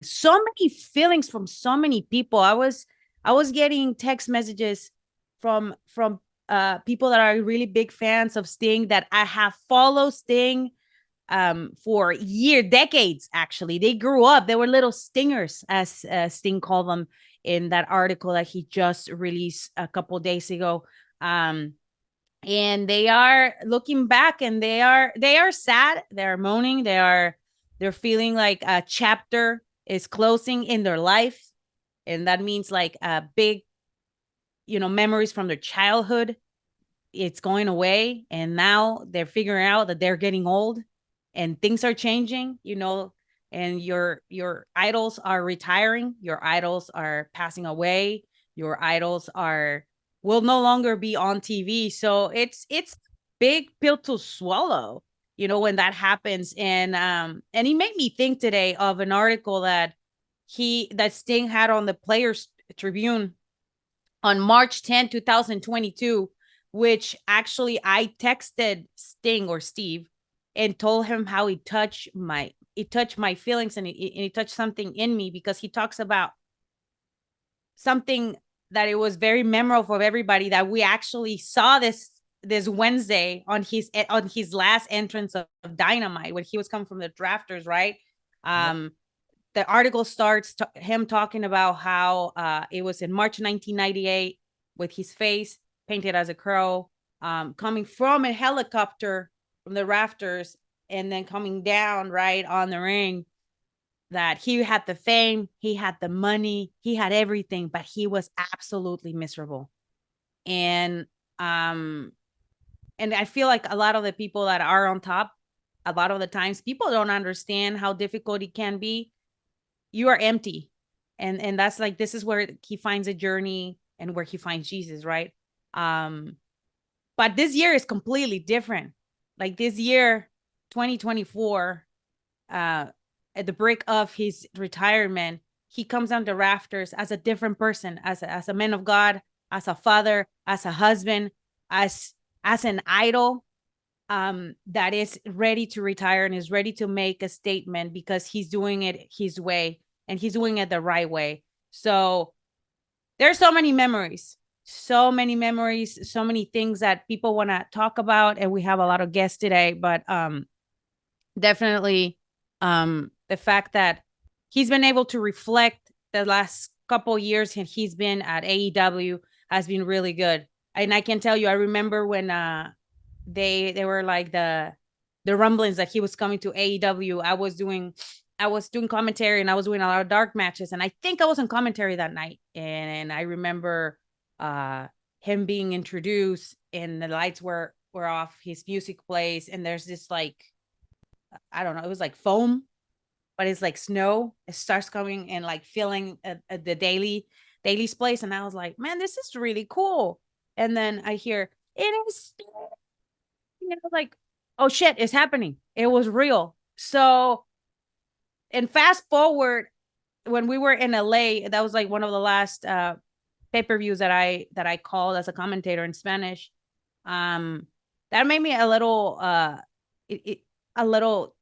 so many feelings from so many people. I was getting text messages from people that are really big fans of Sting, that I have followed Sting for decades. Actually, they grew up. They were little stingers, as Sting called them in that article that he just released a couple days ago. Um, and they are looking back, and they are sad. They're moaning. They're feeling like a chapter is closing in their life, and that means like a big, memories from their childhood, it's going away, and now they're figuring out that they're getting old and things are changing, and your idols are retiring, your idols are passing away, your idols are will no longer be on TV. So it's big pill to swallow, when that happens. And he made me think today of an article that Sting had on the Players Tribune on March 10th, 2022, which actually I texted Sting or Steve and told him how it touched my feelings, and it touched something in me, because he talks about something that it was very memorable for everybody, that we actually saw this Wednesday on his last entrance of Dynamite, when he was coming from the drafters, right? Yep. The article starts him talking about how it was in March 1998, with his face painted as a crow, coming from a helicopter from the rafters, and then coming down right on the ring. That he had the fame, he had the money, he had everything, but he was absolutely miserable. And um, and I feel like a lot of the people that are on top, a lot of the times, people don't understand how difficult it can be. You are empty, and that's like, this is where he finds a journey, and where he finds Jesus, right? um but this year is completely different. Like this year, 2024, uh at the break of his retirement, he comes down the rafters as a different person, as a man of God, as a father, as a husband, as an idol, that is ready to retire and is ready to make a statement, because he's doing it his way, and he's doing it the right way. So there's so many memories, so many things that people want to talk about, and we have a lot of guests today. But definitely, the fact that he's been able to reflect the last couple years, and he's been at AEW, has been really good. And I can tell you, I remember when they were like the rumblings that he was coming to AEW. I was doing commentary, and I was doing a lot of dark matches, and I think I was in commentary that night. And I remember uh him being introduced, and the lights were off, his music plays, and there's this, like, I don't know, it was like foam, but it's like snow. It starts coming and like filling the daily's place, and I was like, man, this is really cool. And then I hear, it is, like, oh shit, it's happening. It was real. So, and fast forward, when we were in LA, that was like one of the last pay-per-views that I called as a commentator in Spanish. Um, that made me a little a little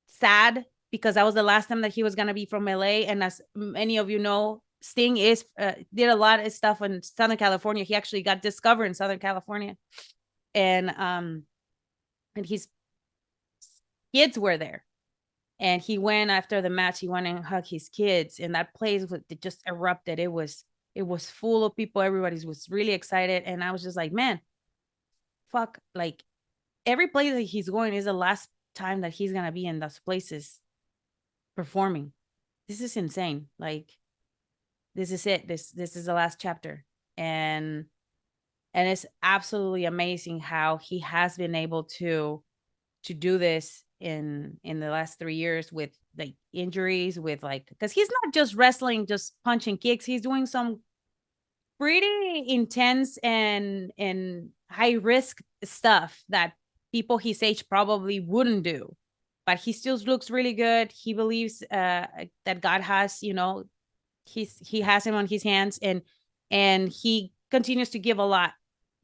sad, because that was the last time that he was gonna be from LA. And as many of you know, Sting is did a lot of stuff in Southern California. He actually got discovered in Southern California, and his kids were there. And he went after the match. He went and hugged his kids, and that place just erupted. It was full of people. Everybody was really excited, and I was just like, man, fuck! Like, every place that he's going is the last time that he's gonna be in those places performing. This is insane. Like, this is it. This is the last chapter, and it's absolutely amazing how he has been able to do this in the last 3 years, with like injuries, with like, because he's not just wrestling, just punching kicks. He's doing some pretty intense and high risk stuff that people his age probably wouldn't do. But he still looks really good. He believes that God has, he has him on his hands, and he continues to give a lot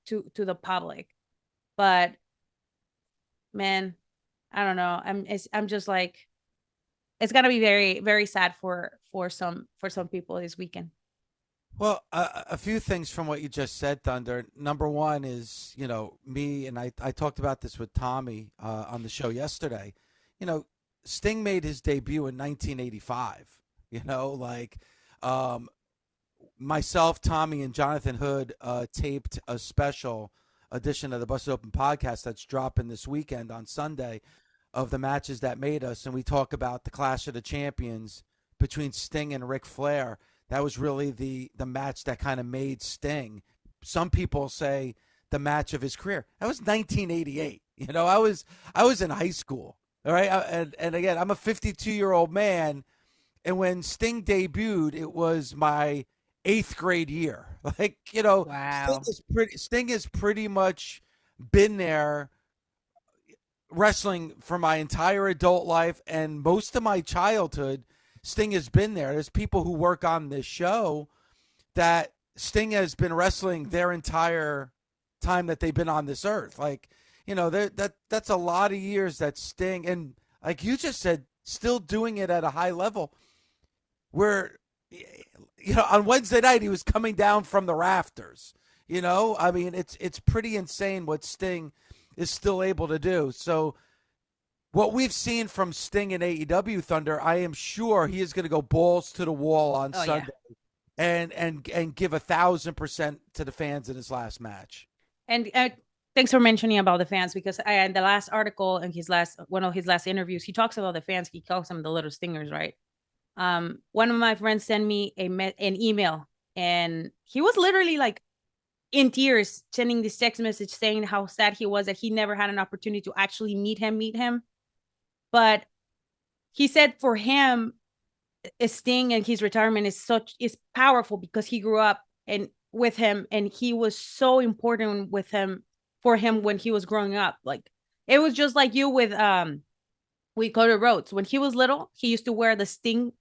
to the public. But man, I don't know. I'm just like, it's gonna be very, very sad for some people this weekend. Well, a few things from what you just said, Thunder. Number one is, me, and I talked about this with Tommy on the show yesterday. You know, Sting made his debut in 1985. Um, myself, Tommy, and Jonathan Hood taped a special edition of the Busted Open podcast that's dropping this weekend on Sunday of the matches that made us, and we talk about the Clash of the Champions between Sting and Ric Flair. That was really the match that kind of made Sting. Some people say the match of his career. That was 1988. I was in high school. All right, and again, I'm a 52-year-old man, and when Sting debuted, it was my 8th grade year. Wow. Sting has pretty much been there wrestling for my entire adult life and most of my childhood. Sting has been there. There's people who work on this show that Sting has been wrestling their entire time that they've been on this earth. That's a lot of years that Sting, and like you just said, still doing it at a high level. Where, on Wednesday night he was coming down from the rafters. I mean, it's pretty insane what Sting is still able to do. So what we've seen from Sting in AEW, Thunder, I am sure he is going to go balls to the wall on Sunday, and give 1,000% to the fans in his last match. And thanks for mentioning about the fans, because in the last article in one of his last interviews, he talks about the fans. He calls them the little stingers, right? One of my friends sent me an email, and he was literally like in tears, sending this text message saying how sad he was that he never had an opportunity to actually meet him. But he said for him, Sting and his retirement is powerful because he grew up and with him, and he was so important for him when he was growing up. Like, it was just like you with Cody Rhodes. When he was little, he used to wear the Sting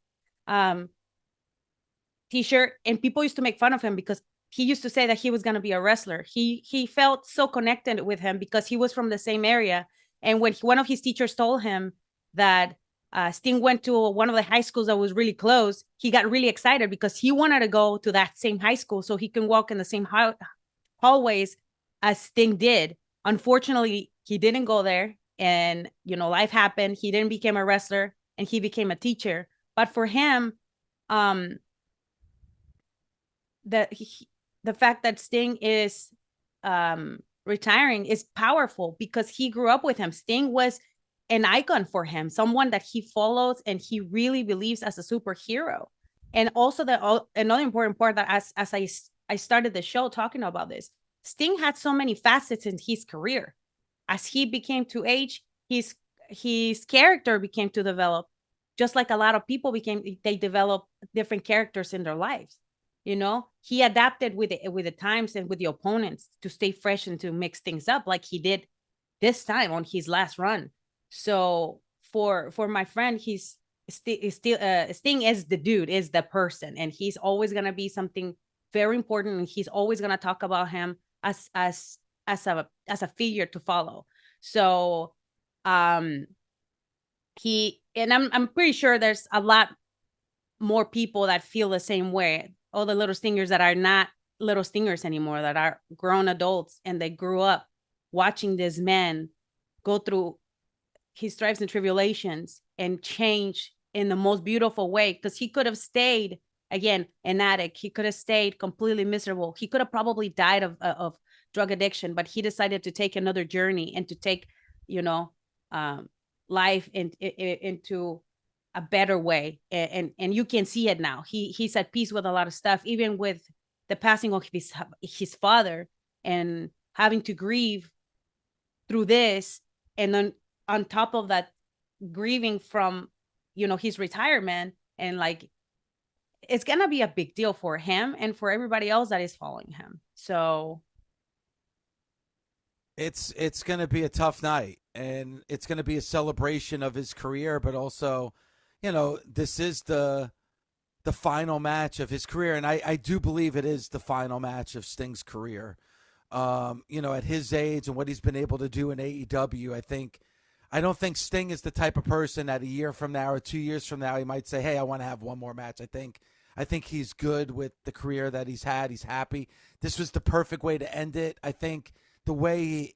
t-shirt, and people used to make fun of him because he used to say that he was going to be a wrestler. He felt so connected with him because he was from the same area. And when one of his teachers told him that Sting went to one of the high schools that was really close, he got really excited because he wanted to go to that same high school so he can walk in the same hallways as Sting did. Unfortunately, he didn't go there, and life happened. He didn't become a wrestler, and he became a teacher. But for him, the fact that Sting is retiring is powerful because he grew up with him. Sting was an icon for him, someone that he follows and he really believes as a superhero. And also another important part that as I started the show talking about this, Sting had so many facets in his career. As he became to age, his character became to develop, just like a lot of people they develop different characters in their lives. He adapted with the times and with the opponents to stay fresh and to mix things up like he did this time on his last run. So for my friend, Sting is the dude, is the person, and he's always gonna be something very important, and he's always gonna talk about him as a figure to follow. So I'm pretty sure there's a lot more people that feel the same way. All the little stingers that are not little stingers anymore, that are grown adults, and they grew up watching this man go through his stripes and tribulations and change in the most beautiful way. Because he could have stayed, again, an addict. He could have stayed completely miserable. He could have probably died of drug addiction, but he decided to take another journey and to take, life into a better way. And you can see it now. He's at peace with a lot of stuff, even with the passing of his father, and having to grieve through this. And then on top of that, grieving from, his retirement, and like, it's going to be a big deal for him and for everybody else that is following him. So it's going to be a tough night, and it's going to be a celebration of his career, but also, this is the final match of his career, and I do believe it is the final match of Sting's career. At his age and what he's been able to do in AEW, I think I don't think Sting is the type of person that a year from now or 2 years from now he might say, "Hey, I want to have one more match." I think he's good with the career that he's had. He's happy. This was the perfect way to end it. I think the way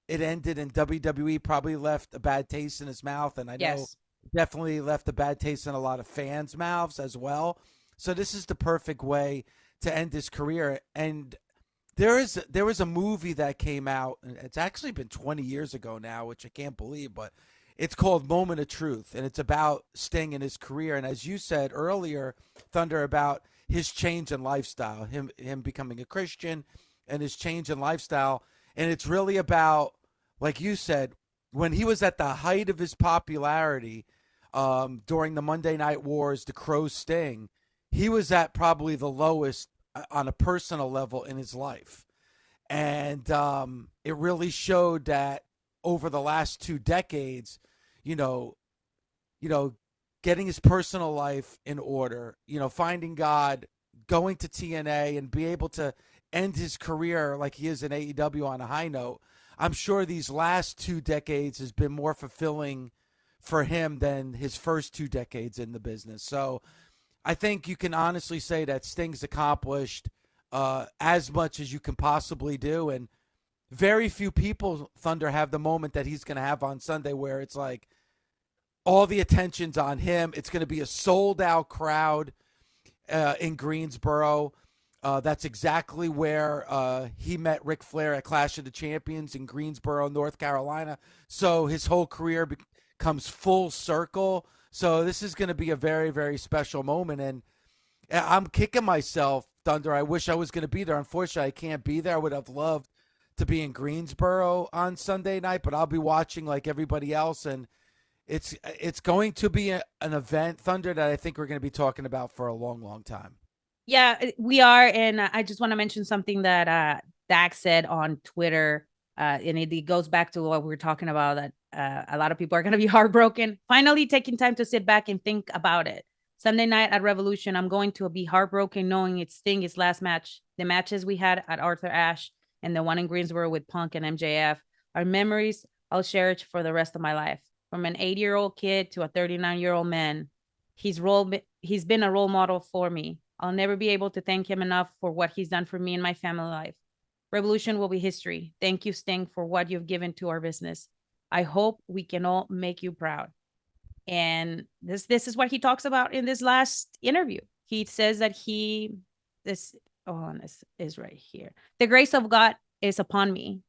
it ended in WWE probably left a bad taste in his mouth, and I know Yes. definitely left a bad taste in a lot of fans' mouths as well. So this is the perfect way to end his career. And there was a movie that came out, and it's actually been 20 years ago now, which I can't believe, but it's called Moment of Truth, and it's about Sting and his career. And as you said earlier, Thunder, about his change in lifestyle, him becoming a Christian, and his change in lifestyle, and it's really about, like you said, when he was at the height of his popularity, during the Monday Night Wars, the Crow Sting, he was at probably the lowest on a personal level in his life. And it really showed that over the last 2 decades, you know, you know, getting his personal life in order, finding God, going to TNA, and be able to end his career like he is in AEW on a high note. I'm sure these last 2 decades has been more fulfilling for him than his first 2 decades in the business. So I think you can honestly say that Sting's accomplished as much as you can possibly do. And very few people, Thunder, have the moment that he's going to have on Sunday where it's like all the attention's on him. It's going to be a sold out crowd in Greensboro. That's exactly where he met Ric Flair at Clash of the Champions in Greensboro, North Carolina. So his whole career comes full circle. So this is going to be a very, very special moment. And I'm kicking myself, Thunder. I wish I was going to be there. Unfortunately, I can't be there. I would have loved to be in Greensboro on Sunday night, but I'll be watching like everybody else. And it's going to be an event, Thunder, that I think we're going to be talking about for a long, long time. Yeah, we are. And I just want to mention something that Dak said on Twitter. And it goes back to what we were talking about, that a lot of people are going to be heartbroken. Finally taking time to sit back and think about it. Sunday night at Revolution, I'm going to be heartbroken knowing it's Sting's last match. The matches we had at Arthur Ashe and the one in Greensboro with Punk and MJF are memories I'll cherish for the rest of my life. From an 80-year-old kid to a 39-year-old man, he's been a role model for me. I'll never be able to thank him enough for what he's done for me and my family life. Revolution will be history. Thank you, Sting, for what you've given to our business. I hope we can all make you proud. And this is what he talks about in this last interview. He says that this is right here. The grace of God is upon me.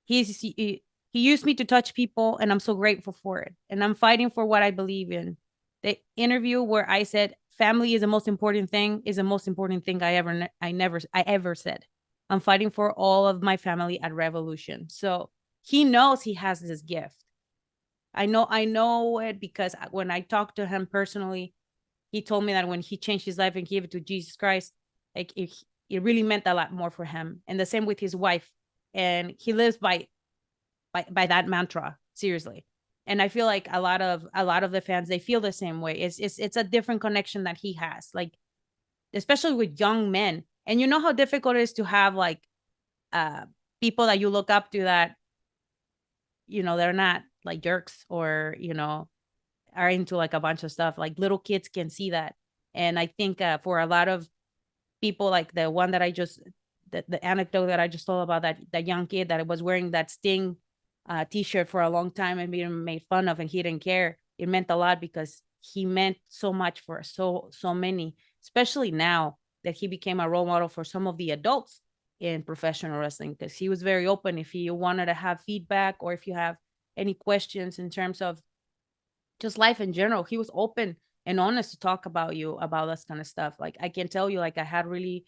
He used me to touch people, and I'm so grateful for it. And I'm fighting for what I believe in. The interview where I said family is the most important thing is the most important thing I ever said. I'm fighting for all of my family at Revolution. So he knows he has this gift. I know it because when I talked to him personally, he told me that when he changed his life and gave it to Jesus Christ, like it really meant a lot more for him. And the same with his wife. And he lives by that mantra, seriously. And I feel like a lot of the fans, they feel the same way. It's a different connection that he has, like especially with young men. And you know how difficult it is to have like people that you look up to that they're not like jerks, or are into like a bunch of stuff. Like little kids can see that. And I think for a lot of people, like the one that the anecdote that I just told about, that young kid that was wearing that Sting t-shirt for a long time and being made fun of, and he didn't care. It meant a lot because he meant so much for so many, especially now that he became a role model for some of the adults in professional wrestling, because he was very open. If you wanted to have feedback, or if you have any questions in terms of just life in general, he was open and honest to talk about this kind of stuff. Like I can tell you, like I had really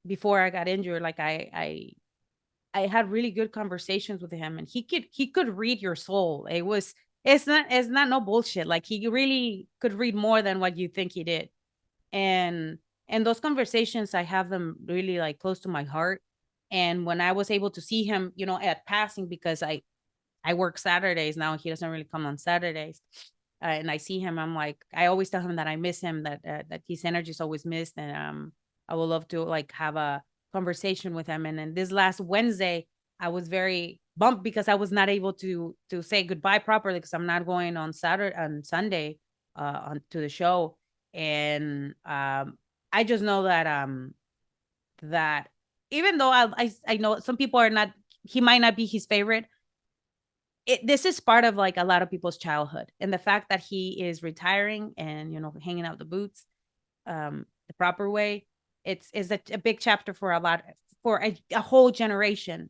before I got injured, like I had really good conversations with him, and he could read your soul. It's not no bullshit. Like he really could read more than what you think he did. And those conversations, I have them really like close to my heart. And when I was able to see him, at passing, because I work Saturdays now, and he doesn't really come on Saturdays. And I see him, I'm like, I always tell him that I miss him, that his energy is always missed. And I would love to like have a conversation with him. And then this last Wednesday, I was very bummed because I was not able to say goodbye properly because I'm not going on Saturday on Sunday on to the show. And I just know that even though I know some people are not, he might not be his favorite. This is part of like a lot of people's childhood, and the fact that he is retiring and hanging out the boots the proper way, it's a big chapter for a whole generation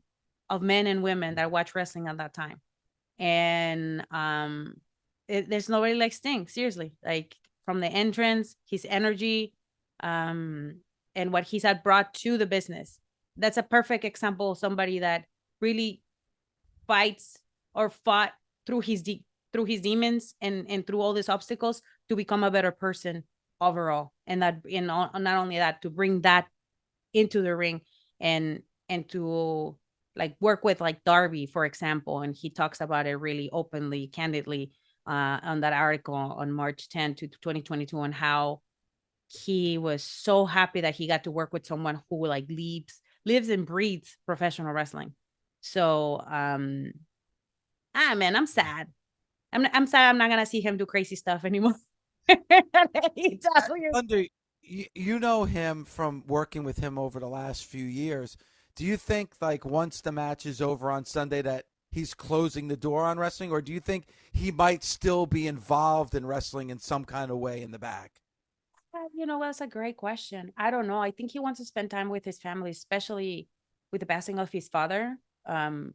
of men and women that watch wrestling at that time. And there's nobody like Sting, seriously, like from the entrance, his energy, um and what he's had brought to the business. That's a perfect example of somebody that really fights or fought through through his demons and through all these obstacles to become a better person overall. And that, not only that, to bring that into the ring and to like work with like Darby, for example. And he talks about it really openly, candidly, on that article on March 10th, 2022, on how he was so happy that he got to work with someone who like lives and breathes professional wrestling. So man, I'm sad. I'm sad I'm not gonna see him do crazy stuff anymore. Under you know him from working with him over the last few years. Do you think like once the match is over on Sunday that he's closing the door on wrestling, or do you think he might still be involved in wrestling in some kind of way in the back? That's a great question. I don't know. I think he wants to spend time with his family, especially with the passing of his father. Um,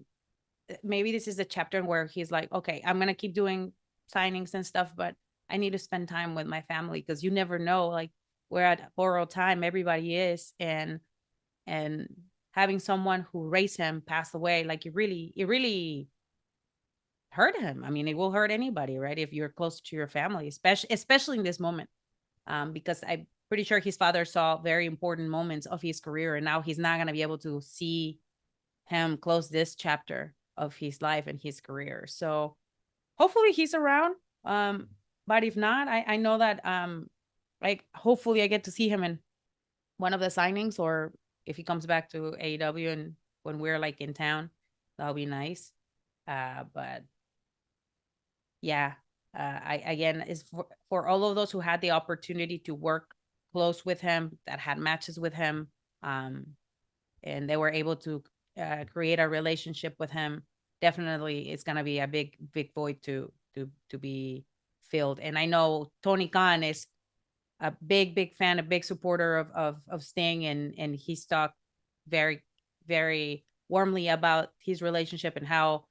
Maybe this is a chapter where he's like, okay, I'm gonna keep doing signings and stuff, but I need to spend time with my family, because you never know. Like, we're at borrowed time, everybody is, and having someone who raised him pass away, like it really hurt him. I mean, it will hurt anybody, right? If you're close to your family, especially in this moment. Because I'm pretty sure his father saw very important moments of his career, and now he's not gonna be able to see him close this chapter of his life and his career. So hopefully he's around. But if not, I know that like hopefully I get to see him in one of the signings, or if he comes back to AEW and when we're like in town, that'll be nice. But yeah, I again, is for all of those who had the opportunity to work close with him, that had matches with him, um, and they were able to create a relationship with him. Definitely, it's gonna be a big void to be filled. And I know Tony Khan is a big fan, a big supporter of Sting, and he's talked very very warmly about his relationship, and how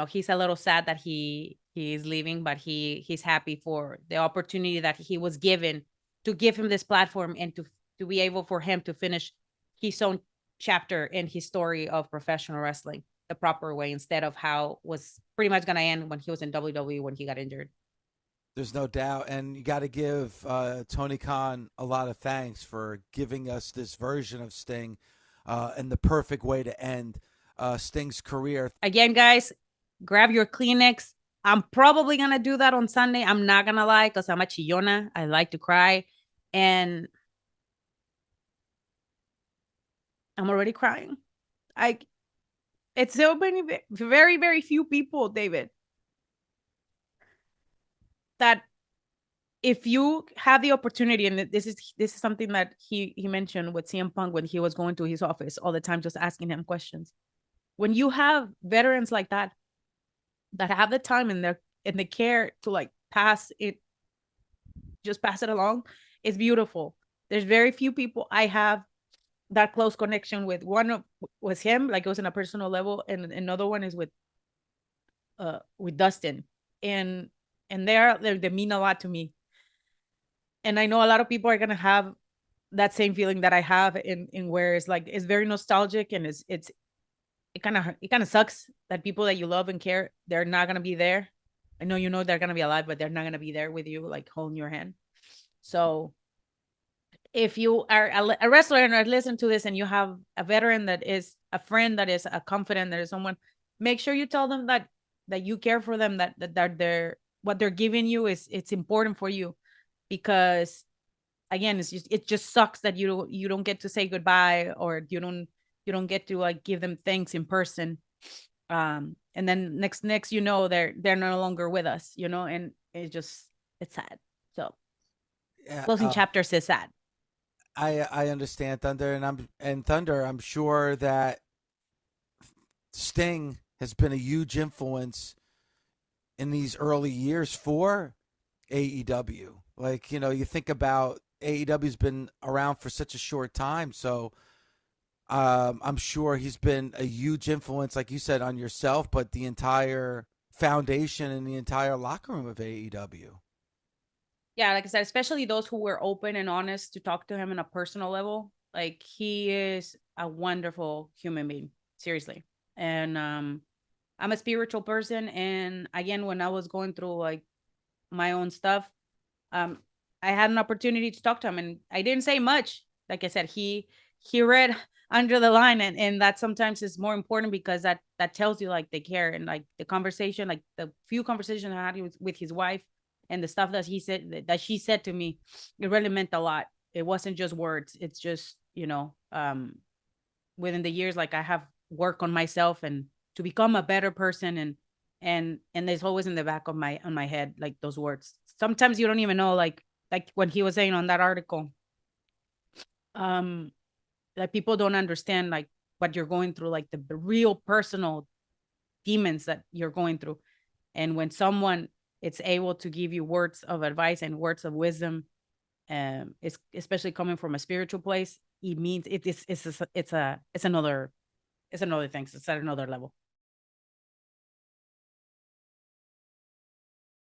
he's a little sad that he's leaving, but he's happy for the opportunity that he was given to give him this platform, and to be able for him to finish his own chapter in his story of professional wrestling the proper way, instead of how was pretty much going to end when he was in WWE when he got injured. There's no doubt, and you got to give Tony Khan a lot of thanks for giving us this version of Sting, and the perfect way to end Sting's career. Again, guys, grab your Kleenex. I'm probably gonna do that on Sunday. I'm not gonna lie, because I'm a chillona. I like to cry, and I'm already crying. I It's so many, very very few people, David, that if you have the opportunity, and this is something that he mentioned with CM Punk when he was going to his office all the time, just asking him questions. When you have veterans like that have the time and the care to like pass it along, it's beautiful. There's very few people I have that close connection with. Was him, like it was on a personal level, and another one is with Dustin, and they mean a lot to me. And I know a lot of people are gonna have that same feeling that I have, in where it's like it's very nostalgic, and it kind of sucks that people that you love and care, they're not gonna be there. I know they're gonna be alive, but they're not gonna be there with you, like holding your hand. So if you are a wrestler and listen to this, and you have a veteran that is a friend, that is a confidant, that is someone, make sure you tell them that you care for them, that they're what they're giving you it's important for you, because again, it just sucks that you don't get to say goodbye, or you don't You don't get to like give them thanks in person. And then next they're no longer with us, and it's sad. So Yeah, closing chapters is sad. I understand Thunder, and Thunder. I'm sure that Sting has been a huge influence in these early years for AEW. Like, you think about AEW's been around for such a short time, so I'm sure he's been a huge influence, like you said, on yourself, but the entire foundation and the entire locker room of AEW. Yeah, like I said, especially those who were open and honest to talk to him on a personal level. Like he is a wonderful human being, seriously. And I'm a spiritual person, and again, when I was going through like my own stuff, um, I had an opportunity to talk to him, and I didn't say much. Like I said, he read under the line, and that sometimes is more important because that tells you like they care, and like the conversation, like the few conversations I had with his wife, and the stuff that she said to me, it really meant a lot. It wasn't just words. It's just within the years, like I have worked on myself and to become a better person, and there's always in the back of my head like those words. Sometimes you don't even know, like when he was saying on that article, um that people don't understand like what you're going through, like the real personal demons that you're going through. And when someone it's able to give you words of advice and words of wisdom, it's especially coming from a spiritual place, it means it's another thing. It's at another level.